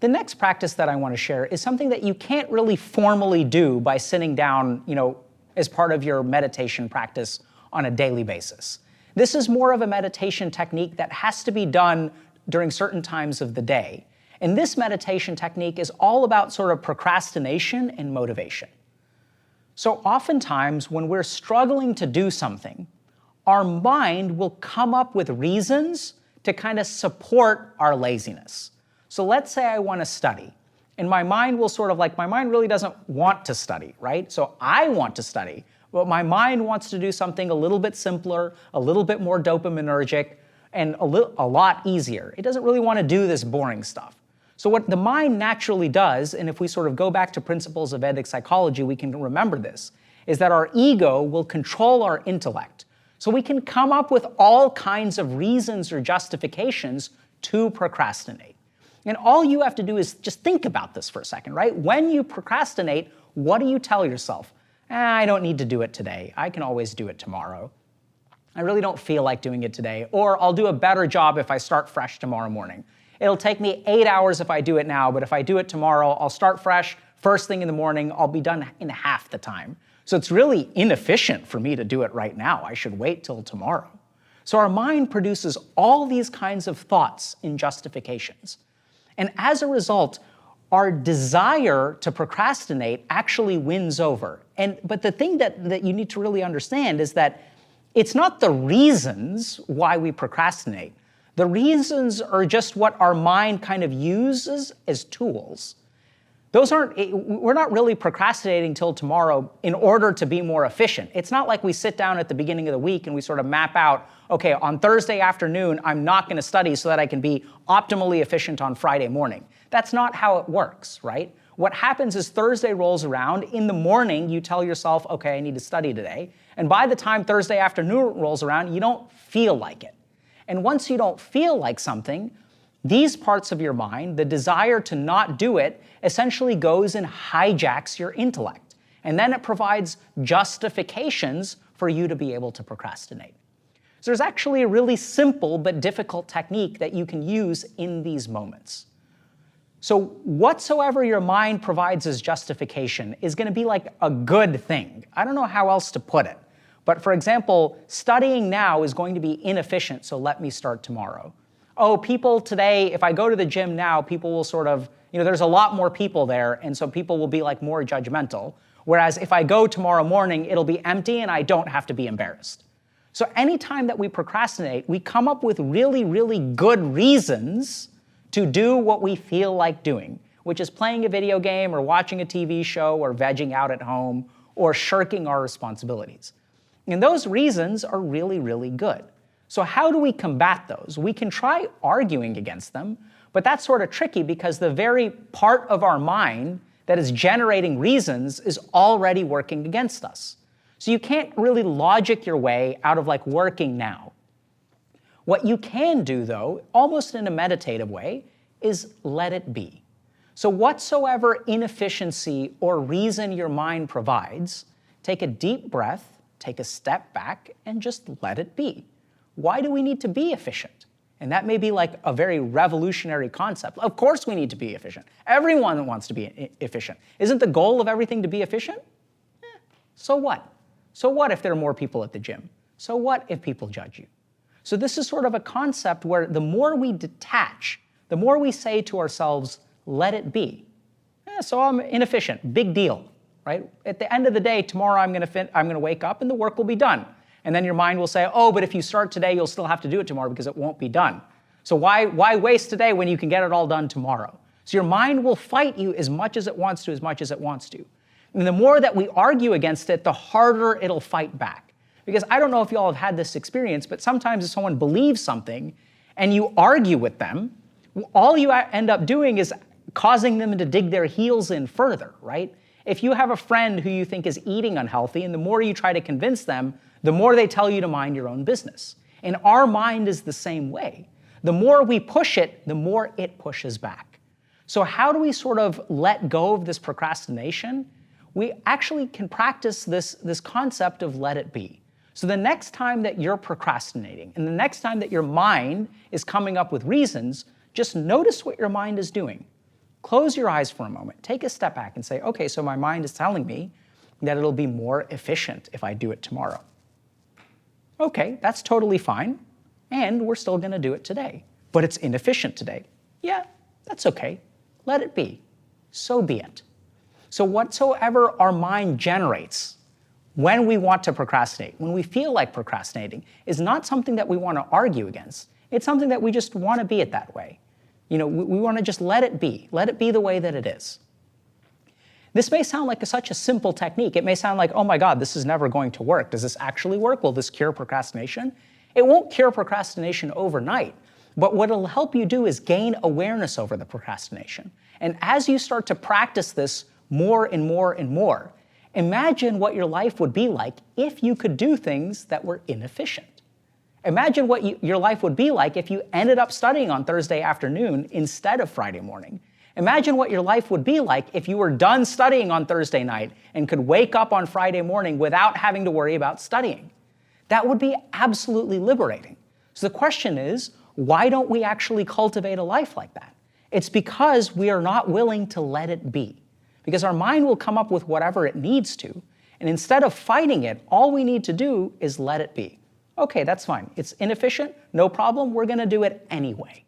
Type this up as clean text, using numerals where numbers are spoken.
The next practice that I want to share is something that you can't really formally do by sitting down, as part of your meditation practice on a daily basis. This is more of a meditation technique that has to be done during certain times of the day. And this meditation technique is all about sort of procrastination and motivation. So oftentimes when we're struggling to do something, our mind will come up with reasons to kind of support our laziness. So let's say I want to study, and my mind will my mind really doesn't want to study, right? So I want to study, but my mind wants to do something a little bit simpler, a little bit more dopaminergic, and a lot easier. It doesn't really want to do this boring stuff. So what the mind naturally does, and if we sort of go back to principles of Vedic psychology, we can remember this, is that our ego will control our intellect. So we can come up with all kinds of reasons or justifications to procrastinate. And all you have to do is just think about this for a second, right? When you procrastinate, what do you tell yourself? I don't need to do it today. I can always do it tomorrow. I really don't feel like doing it today. Or I'll do a better job if I start fresh tomorrow morning. It'll take me 8 hours if I do it now, but if I do it tomorrow, I'll start fresh first thing in the morning. I'll be done in half the time. So it's really inefficient for me to do it right now. I should wait till tomorrow. So our mind produces all these kinds of thoughts and justifications. And as a result, our desire to procrastinate actually wins over. But the thing that you need to really understand is that it's not the reasons why we procrastinate. The reasons are just what our mind kind of uses as tools. We're not really procrastinating till tomorrow in order to be more efficient. It's not like we sit down at the beginning of the week and we sort of map out, okay, on Thursday afternoon, I'm not going to study so that I can be optimally efficient on Friday morning. That's not how it works, right? What happens is Thursday rolls around. In the morning, you tell yourself, okay, I need to study today. And by the time Thursday afternoon rolls around, you don't feel like it. And once you don't feel like something, these parts of your mind, the desire to not do it, essentially goes and hijacks your intellect. And then it provides justifications for you to be able to procrastinate. So there's actually a really simple but difficult technique that you can use in these moments. So whatsoever your mind provides as justification is going to be like a good thing. I don't know how else to put it. But for example, studying now is going to be inefficient, so let me start tomorrow. Oh, people today, if I go to the gym now, people will sort of, there's a lot more people there, and so people will be like more judgmental. Whereas if I go tomorrow morning, it'll be empty and I don't have to be embarrassed. So anytime that we procrastinate, we come up with really, really good reasons to do what we feel like doing, which is playing a video game or watching a TV show or vegging out at home or shirking our responsibilities. And those reasons are really, really good. So how do we combat those? We can try arguing against them, but that's sort of tricky because the very part of our mind that is generating reasons is already working against us. So you can't really logic your way out of working now. What you can do though, almost in a meditative way, is let it be. So whatsoever inefficiency or reason your mind provides, take a deep breath, take a step back, and just let it be. Why do we need to be efficient? And that may be like a very revolutionary concept. Of course we need to be efficient. Everyone wants to be efficient. Isn't the goal of everything to be efficient? So what? So what if there are more people at the gym? So what if people judge you? So this is sort of a concept where the more we detach, the more we say to ourselves, let it be. So I'm inefficient, big deal, right? At the end of the day, tomorrow I'm going to wake up and the work will be done. And then your mind will say, oh, but if you start today, you'll still have to do it tomorrow because it won't be done. So why waste today when you can get it all done tomorrow? So your mind will fight you as much as it wants to, And the more that we argue against it, the harder it'll fight back. Because I don't know if you all have had this experience, but sometimes if someone believes something and you argue with them, all you end up doing is causing them to dig their heels in further, right? If you have a friend who you think is eating unhealthy, and the more you try to convince them, the more they tell you to mind your own business. And our mind is the same way. The more we push it, the more it pushes back. So how do we sort of let go of this procrastination? We actually can practice this concept of let it be. So the next time that you're procrastinating, and the next time that your mind is coming up with reasons, just notice what your mind is doing. Close your eyes for a moment. Take a step back and say, okay, so my mind is telling me that it'll be more efficient if I do it tomorrow. Okay, that's totally fine, and we're still going to do it today. But it's inefficient today. Yeah, that's okay. Let it be. So be it. So whatsoever our mind generates when we want to procrastinate, when we feel like procrastinating, is not something that we want to argue against. It's something that we just want to be it that way. We want to just let it be. Let it be the way that it is. This may sound like such a simple technique. It may sound like, oh my God, this is never going to work. Does this actually work? Will this cure procrastination? It won't cure procrastination overnight, but what it'll help you do is gain awareness over the procrastination. And as you start to practice this more and more and more, imagine what your life would be like if you could do things that were inefficient. Imagine what your life would be like if you ended up studying on Thursday afternoon instead of Friday morning. Imagine what your life would be like if you were done studying on Thursday night and could wake up on Friday morning without having to worry about studying. That would be absolutely liberating. So the question is, why don't we actually cultivate a life like that? It's because we are not willing to let it be. Because our mind will come up with whatever it needs to, and instead of fighting it, all we need to do is let it be. Okay, that's fine. It's inefficient, no problem, we're going to do it anyway.